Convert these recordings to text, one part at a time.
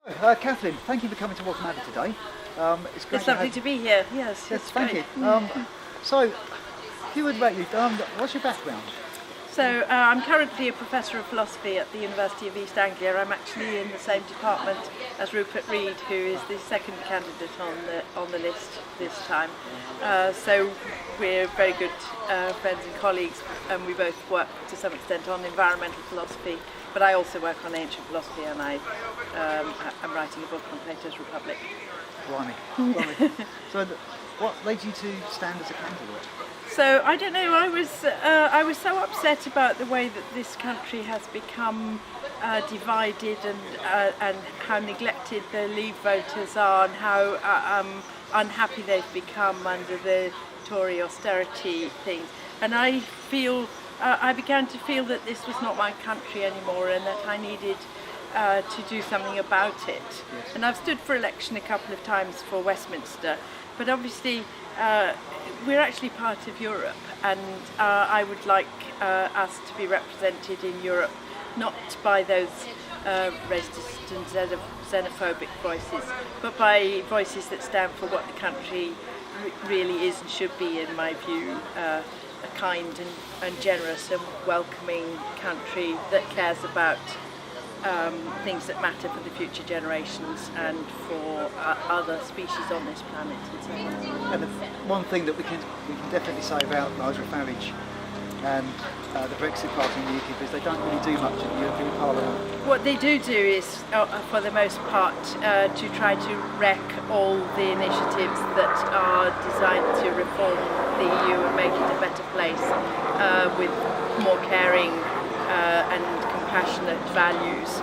Catherine, thank you for coming to Waltham Abbey today. It's great It's lovely to be here. Yes, it's thank great. you. So, if you would rate you, what's your background? So I'm currently a professor of philosophy at the University of East Anglia. I'm actually in the same department as Rupert Reed, who is the second candidate on the list this time. So we're very good friends and colleagues, and we both work to some extent on environmental philosophy. But I also work on ancient philosophy, and I'm writing a book on Plato's Republic. Blimey. So, what led you to stand as a candidate? So I don't know. I was so upset about the way that this country has become divided, and how neglected the Leave voters are, and how unhappy they've become under the Tory austerity things. And I began to feel that this was not my country anymore, and that I needed to do something about it. Yes. And I've stood for election a couple of times for Westminster, but obviously we're actually part of Europe, and I would like us to be represented in Europe, not by those racist and xenophobic voices, but by voices that stand for what the country really is and should be, in my view. A kind and generous and welcoming country that cares about things that matter for the future generations and for other species on this planet. And the one thing that we can definitely say about Nigel Farage and the Brexit Party in the UKIP is they don't really do much in the European Parliament. What they do is, for the most part, to try to wreck all the initiatives that are designed to reform the EU and make it a better place with more caring and compassionate values.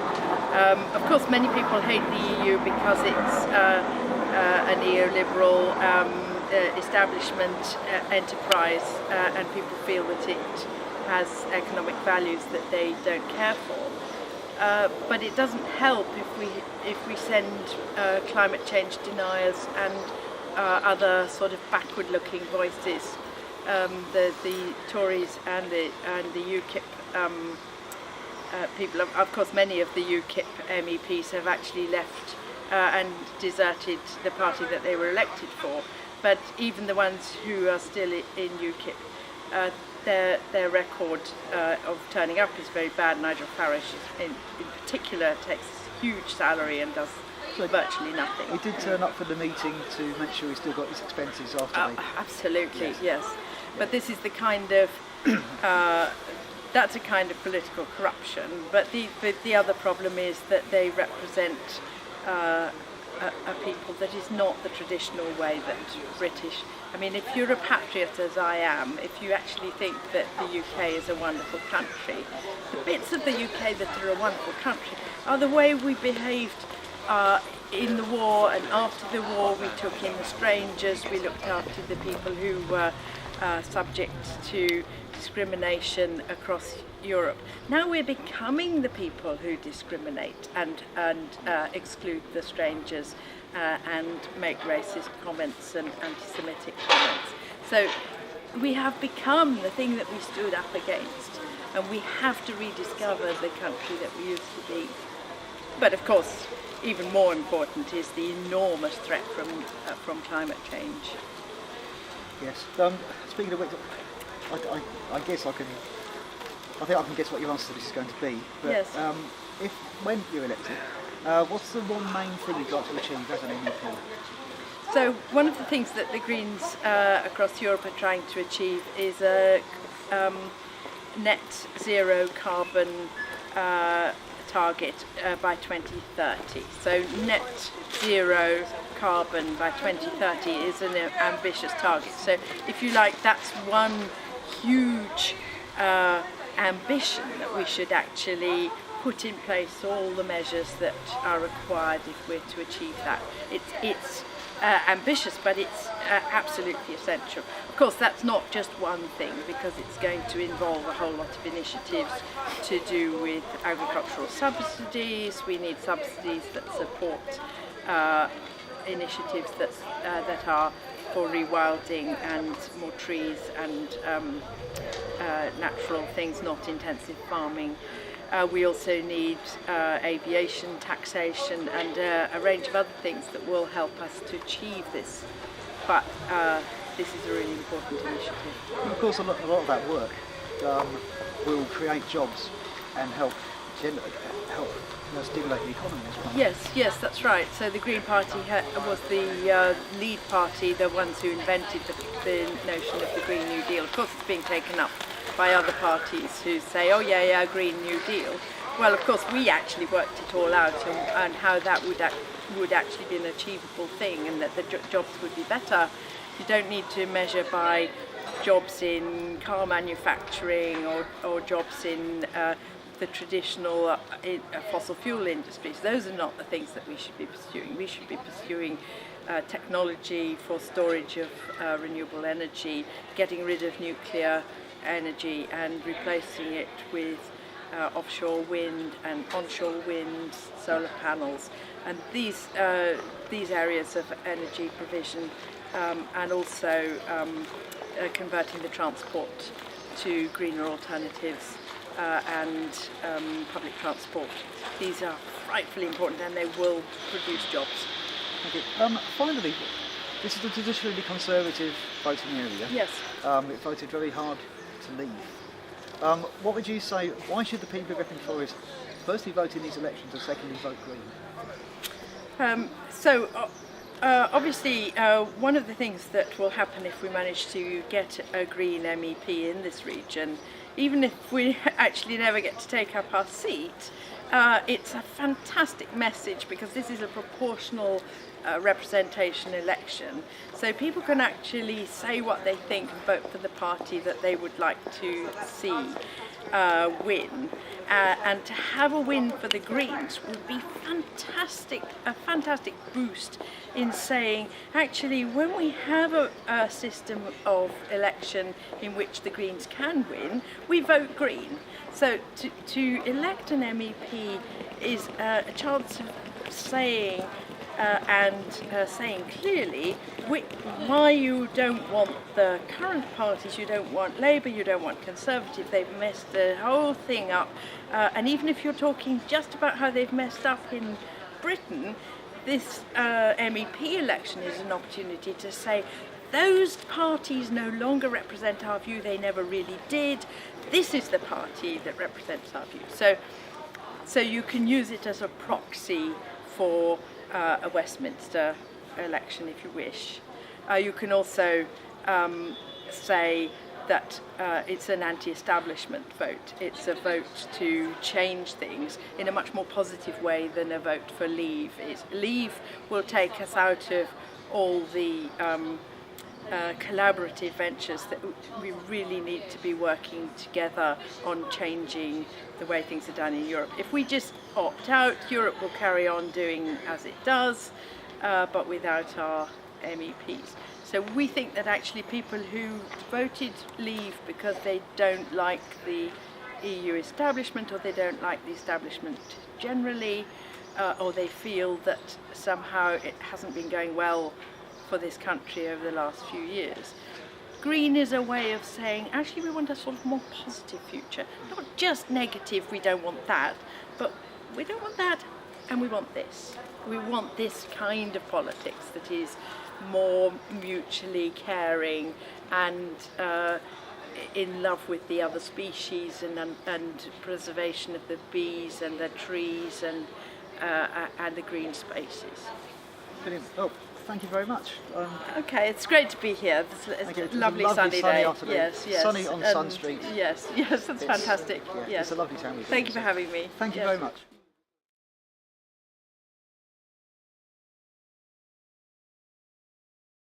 Of course, many people hate the EU because it's a neoliberal establishment enterprise, and people feel that it has economic values that they don't care for. But it doesn't help if we send climate change deniers and other sort of backward-looking voices. The Tories and the UKIP people. Of course, many of the UKIP MEPs have actually left and deserted the party that they were elected for. But even the ones who are still in UKIP, their record of turning up is very bad. Nigel Farage, in particular, takes a huge salary and does virtually nothing. He did turn up for the meeting to make sure he still got his expenses after they... Absolutely, yes. But this is the kind of... that's a kind of political corruption. But the other problem is that they represent a people that is not the traditional way that British... I mean, if you're a patriot, as I am, if you actually think that the UK is a wonderful country, the bits of the UK that are a wonderful country are the way we behaved in the war and after the war. We took in the strangers, we looked after the people who were subject to discrimination across Europe. Now we're becoming the people who discriminate and exclude the strangers and make racist comments and anti-Semitic comments. So we have become the thing that we stood up against, and we have to rediscover the country that we used to be. But of course, even more important is the enormous threat from climate change. Yes. Speaking of which, I guess I think I can guess what your answer to this is going to be. But, yes. When you're elected, what's the one main thing you'd like to achieve as an MEP? So one of the things that the Greens across Europe are trying to achieve is a net zero carbon target by 2030. So net zero carbon by 2030 is an ambitious target. So if you like, that's one huge ambition that we should actually put in place all the measures that are required if we're to achieve that. It's ambitious, but it's absolutely essential. Of course, that's not just one thing, because it's going to involve a whole lot of initiatives to do with agricultural subsidies. We need subsidies that support initiatives that are for rewilding and more trees and natural things, not intensive farming. We also need aviation taxation and a range of other things that will help us to achieve this. But this is a really important initiative. And of course, a lot of that work will create jobs and help stimulate the economy as well. Yes, that's right. So the Green Party was the lead party, the ones who invented the notion of the Green New Deal. Of course, it's being taken up by other parties who say, oh yeah, Green New Deal. Well, of course, we actually worked it all out and how that would actually be an achievable thing, and that the jobs would be better. You don't need to measure by jobs in car manufacturing or jobs in the traditional fossil fuel industries. Those are not the things that we should be pursuing. We should be pursuing technology for storage of renewable energy, getting rid of nuclear energy and replacing it with offshore wind and onshore wind, solar panels, and these areas of energy provision, and also converting the transport to greener alternatives and public transport. These are frightfully important, and they will produce jobs. Thank you. Finally, this is a traditionally Conservative voting area. Yes. It voted very hard to leave. What would you say, why should the people of Epping Forest firstly vote in these elections and secondly vote Green? Obviously, one of the things that will happen if we manage to get a Green MEP in this region, even if we actually never get to take up our seat, it's a fantastic message, because this is a proportional representation election. So people can actually say what they think and vote for the party that they would like to see win. And to have a win for the Greens would be fantastic, a fantastic boost in saying, actually, when we have a system of election in which the Greens can win, we vote Green. So to elect an MEP is a chance of saying saying clearly why you don't want the current parties. You don't want Labour, you don't want Conservative. They've messed the whole thing up, and even if you're talking just about how they've messed up in Britain, this MEP election is an opportunity to say those parties no longer represent our view, they never really did. This is the party that represents our view. So you can use it as a proxy for a Westminster election if you wish. You can also say that it's an anti-establishment vote. It's a vote to change things in a much more positive way than a vote for Leave. Leave will take us out of all the collaborative ventures that we really need to be working together on changing the way things are done in Europe. If we just opt out, Europe will carry on doing as it does, but without our MEPs. So we think that actually people who voted Leave because they don't like the EU establishment, or they don't like the establishment generally, or they feel that somehow it hasn't been going well for this country over the last few years. Green is a way of saying, actually, we want a sort of more positive future. Not just negative, we don't want that, but we don't want that, and we want this. We want this kind of politics that is more mutually caring and in love with the other species and preservation of the bees and the trees and the green spaces. Brilliant. Oh, thank you very much. Okay, it's great to be here. It's a lovely sunny day. Afternoon. Yes. Sunny on Sun Street. Yes, that's fantastic. Yeah, yes. It's a lovely town. Thank you for having me. Thank you Yes. very much.